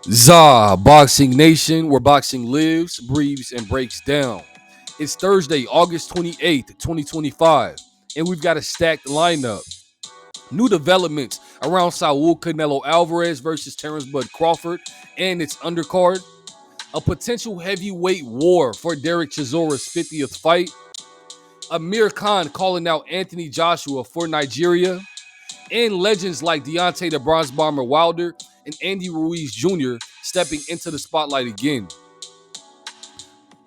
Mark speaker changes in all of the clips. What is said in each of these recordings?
Speaker 1: ZABoxingNation, where boxing lives, breathes, and breaks down. It's Thursday, August 28th, 2025, and we've got a stacked lineup. New developments around Saul Canelo Alvarez versus Terrence Bud Crawford and its undercard. A potential heavyweight war for Derek Chisora's 50th fight. Amir Khan calling out Anthony Joshua for Nigeria. And legends like Deontay the Bronze Bomber Wilder and Andy Ruiz Jr. stepping into the spotlight again.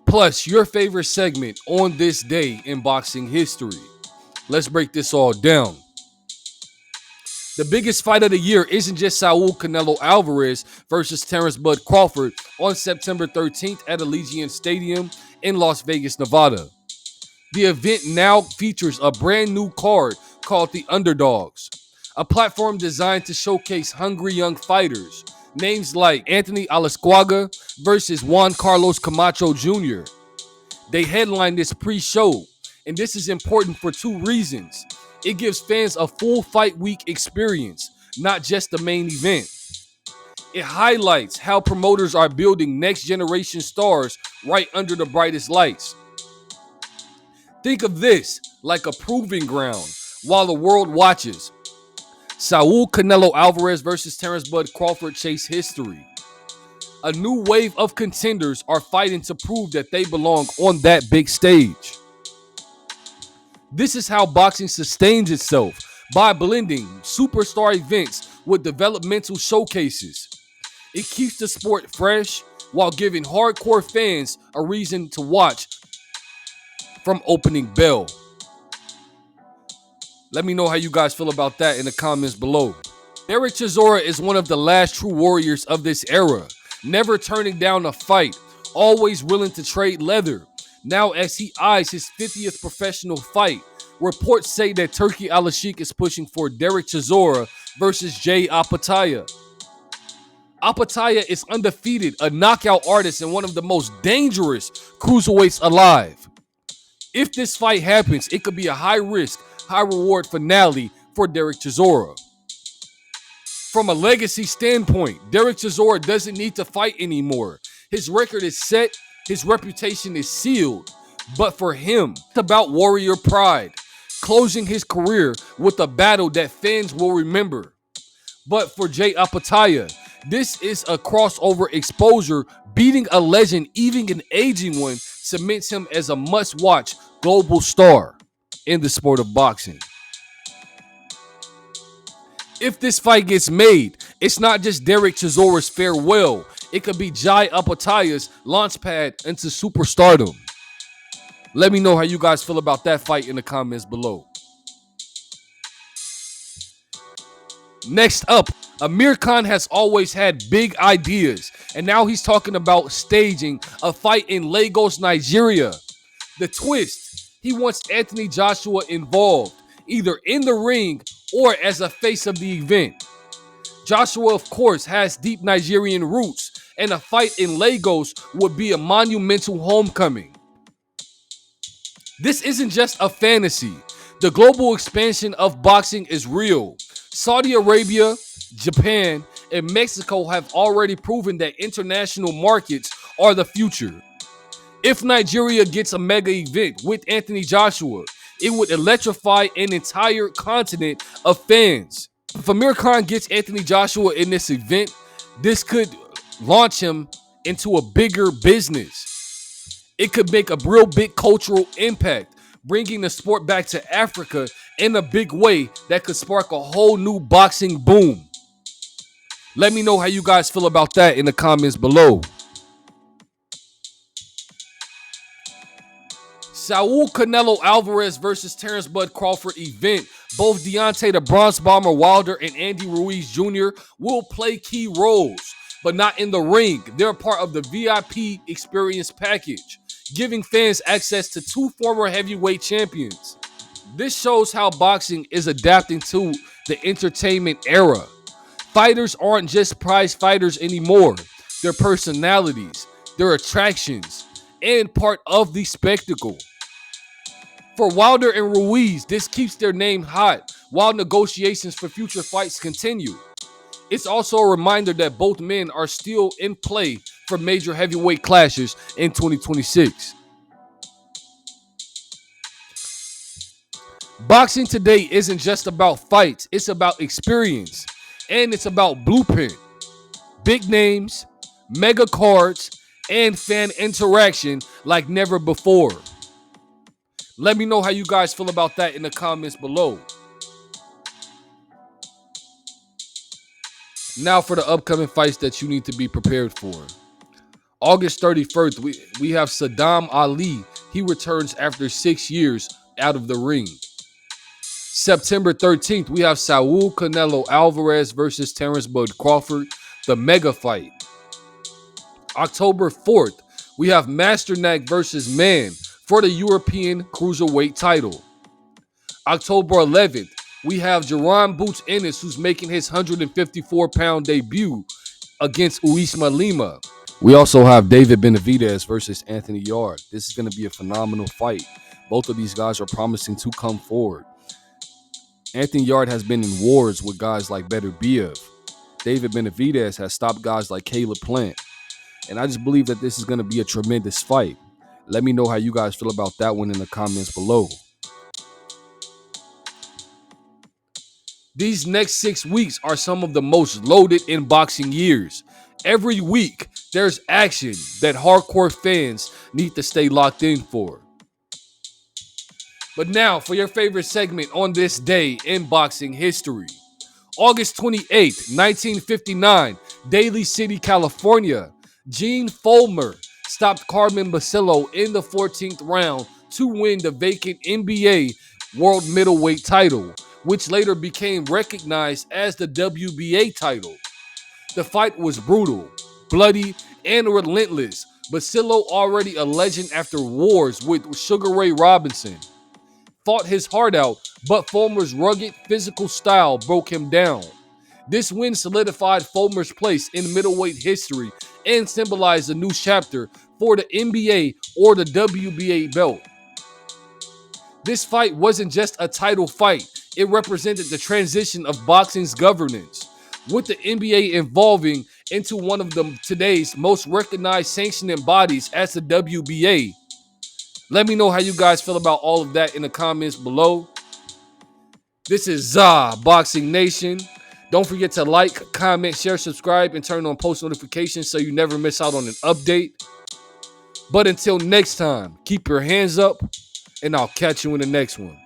Speaker 1: Plus, your favorite segment on this day in boxing history. Let's break this all down. The biggest fight of the year isn't just Saul Canelo Alvarez versus Terrence Bud Crawford on September 13th at Allegiant Stadium in Las Vegas, Nevada. The event now features a brand new card called the Underdogs, a platform designed to showcase hungry young fighters. Names like Anthony Alasquaga versus Juan Carlos Camacho Jr. They headline this pre-show, and this is important for two reasons. It gives fans a full fight week experience, not just the main event. It highlights how promoters are building next generation stars right under the brightest lights. Think of this like a proving ground while the world watches. Saul Canelo Alvarez versus Terrence Bud Crawford chase history. A new wave of contenders are fighting to prove that they belong on that big stage. This is how boxing sustains itself, by blending superstar events with developmental showcases. It keeps the sport fresh while giving hardcore fans a reason to watch from opening bell. Let me know how you guys feel about that in the comments below. Derek Chisora is one of the last true warriors of this era, never turning down a fight, always willing to trade leather. Now as he eyes his 50th professional fight, reports say that Turki Al-Sheikh is pushing for Derek Chisora versus ZABoxingNation. Opetaia is undefeated, a knockout artist and one of the most dangerous cruiserweights alive. If this fight happens, it could be a high-risk, high-reward finale for Derek Chisora. From a legacy standpoint, Derek Chisora doesn't need to fight anymore. His record is set, his reputation is sealed. But for him, it's about warrior pride, closing his career with a battle that fans will remember. But for ZABoxingNation, this is a crossover exposure. Beating a legend, even an aging one, cements him as a must-watch global star in the sport of boxing. If this fight gets made, it's not just Derek Chisora's farewell. It could be ZABoxingNation's launchpad into superstardom. Let me know how you guys feel about that fight in the comments below. Next up, Amir Khan has always had big ideas, and now he's talking about staging a fight in Lagos, Nigeria. The twist, he wants Anthony Joshua involved, either in the ring or as a face of the event. Joshua, of course, has deep Nigerian roots, and a fight in Lagos would be a monumental homecoming. This isn't just a fantasy. The global expansion of boxing is real. Saudi Arabia, Japan, and Mexico have already proven that international markets are the future. If Nigeria gets a mega event with Anthony Joshua, it would electrify an entire continent of fans. If Amir Khan gets Anthony Joshua in this event, this could launch him into a bigger business. It could make a real big cultural impact, bringing the sport back to Africa in a big way that could spark a whole new boxing boom. Let me know how you guys feel about that in the comments below. Saul Canelo Alvarez versus Terrence Bud Crawford event. Both Deontay the Bronze Bomber Wilder and Andy Ruiz Jr. will play key roles, but not in the ring. They're part of the VIP experience package, giving fans access to two former heavyweight champions. This shows how boxing is adapting to the entertainment era. Fighters aren't just prize fighters anymore. They're personalities, they're attractions, and part of the spectacle. For Wilder and Ruiz, this keeps their name hot while negotiations for future fights continue. It's also a reminder that both men are still in play for major heavyweight clashes in 2026. Boxing today isn't just about fights, it's about experience, and it's about blueprint. Big names, mega cards, and fan interaction like never before. Let me know how you guys feel about that in the comments below. Now for the upcoming fights that you need to be prepared for. August 31st, we have Saddam Ali. He returns after 6 years out of the ring. September 13th, we have Saul Canelo Alvarez versus Terrence Bud Crawford, the mega fight. October 4th, we have Masternak versus Mann for the European Cruiserweight title. October 11th, we have Jerron Boots Ennis, who's making his 154-pound debut against Usman Lima. We also have David Benavidez versus Anthony Yarde. This is going to be a phenomenal fight. Both of these guys are promising to come forward. Anthony Yarde has been in wars with guys like Beterbiev. David Benavidez has stopped guys like Caleb Plant. And I just believe that this is going to be a tremendous fight. Let me know how you guys feel about that one in the comments below. These next 6 weeks are some of the most loaded in boxing years. Every week, there's action that hardcore fans need to stay locked in for. But now for your favorite segment on this day in boxing history. August 28th, 1959, Daly City, California. Gene Fullmer stopped Carmen Basilio in the 14th round to win the vacant NBA World Middleweight title, which later became recognized as the WBA title. The fight was brutal, bloody, and relentless. Basilio, already a legend after wars with Sugar Ray Robinson, fought his heart out, but Fullmer's rugged physical style broke him down. This win solidified Fullmer's place in middleweight history and symbolized a new chapter for the NBA or the WBA belt. This fight wasn't just a title fight, it represented the transition of boxing's governance, with the NBA evolving into one of today's most recognized sanctioning bodies as the WBA. Let me know how you guys feel about all of that in the comments below. This is ZABoxingNation. Don't forget to like, comment, share, subscribe, and turn on post notifications so you never miss out on an update. But until next time, keep your hands up, and I'll catch you in the next one.